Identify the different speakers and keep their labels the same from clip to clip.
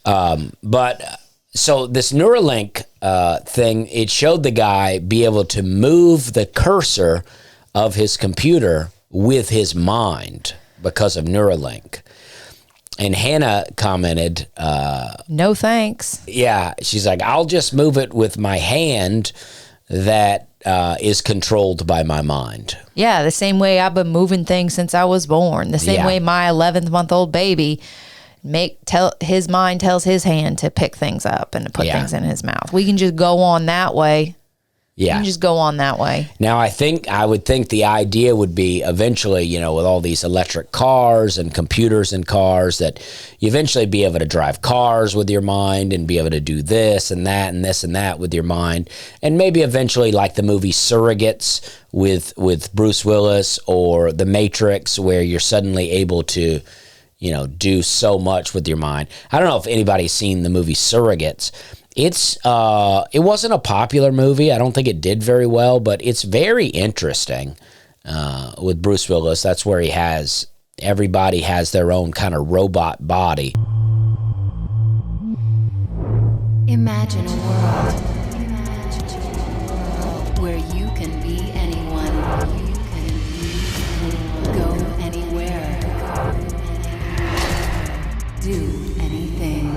Speaker 1: But so this Neuralink thing, it showed the guy be able to move the cursor of his computer with his mind because of Neuralink. And Hannah commented,
Speaker 2: no thanks.
Speaker 1: Yeah, she's like, I'll just move it with my hand that is controlled by my mind.
Speaker 2: Yeah, the same way I've been moving things since I was born. The same way my 11th-month-old baby his mind tells his hand to pick things up and to put things in his mouth. We can just go on that way. Yeah. You can just go on that way.
Speaker 1: Now, I would think the idea would be eventually, with all these electric cars and computers in cars, that you eventually be able to drive cars with your mind and be able to do this and that and this and that with your mind. And maybe eventually like the movie Surrogates with Bruce Willis, or The Matrix, where you're suddenly able to, do so much with your mind. I don't know if anybody's seen the movie Surrogates. It wasn't a popular movie. I don't think it did very well, but it's very interesting with Bruce Willis. That's where everybody has their own kind of robot body.
Speaker 3: Imagine a world where you can be anyone, go anywhere, do anything.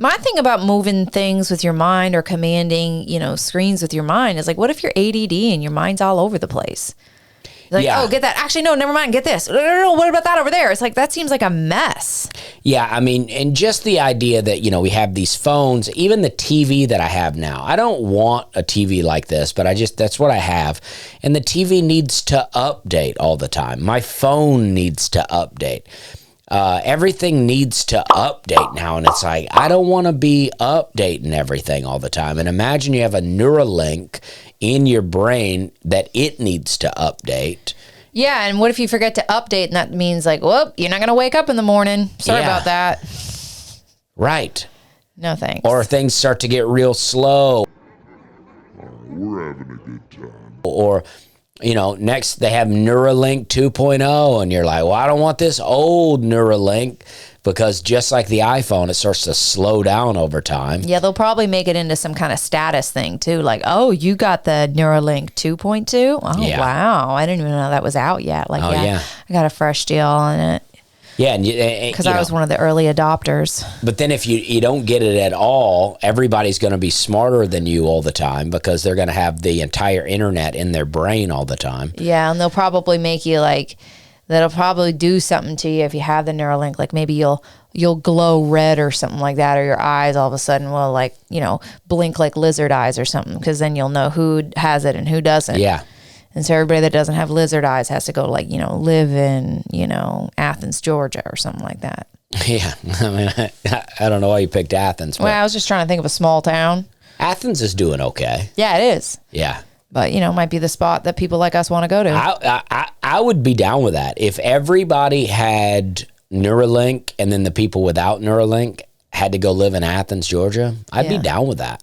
Speaker 2: My thing about moving things with your mind or commanding, screens with your mind is like, what if you're ADD and your mind's all over the place? Like, oh, get that. Actually, no, never mind. Get this. No, what about that over there? It's like, that seems like a mess.
Speaker 1: Yeah, I mean, and just the idea that, we have these phones, even the TV that I have now. I don't want a TV like this, but that's what I have. And the TV needs to update all the time. My phone needs to update. Everything needs to update now, and it's like, I don't want to be updating everything all the time. And imagine you have a Neuralink in your brain that it needs to update.
Speaker 2: Yeah, and what if you forget to update, and that means like, whoop, you're not going to wake up in the morning. Sorry about that.
Speaker 1: Right.
Speaker 2: No thanks.
Speaker 1: Or things start to get real slow.
Speaker 4: We're having a good time.
Speaker 1: Or next they have Neuralink 2.0, and you're like, well, I don't want this old Neuralink, because just like the iPhone, it starts to slow down over time.
Speaker 2: Yeah, they'll probably make it into some kind of status thing too. Like, oh, you got the Neuralink 2.2? Oh, yeah. Wow. I didn't even know that was out yet. Like, I got a fresh deal on it.
Speaker 1: Yeah,
Speaker 2: because I was one of the early adopters.
Speaker 1: But then if you don't get it at all, everybody's going to be smarter than you all the time, because they're going to have the entire internet in their brain all the time.
Speaker 2: Yeah, and they'll probably make you that'll probably do something to you if you have the Neuralink. Like maybe you'll glow red or something like that, or your eyes all of a sudden will blink like lizard eyes or something, because then you'll know who has it and who doesn't.
Speaker 1: Yeah.
Speaker 2: And so everybody that doesn't have lizard eyes has to go live in, Athens, Georgia or something like that.
Speaker 1: Yeah. I mean, I don't know why you picked Athens. But
Speaker 2: well, I was just trying to think of a small town.
Speaker 1: Athens is doing okay.
Speaker 2: Yeah, it is.
Speaker 1: Yeah.
Speaker 2: But, might be the spot that people like us want to go to.
Speaker 1: I would be down with that. If everybody had Neuralink and then the people without Neuralink had to go live in Athens, Georgia, I'd be down with that.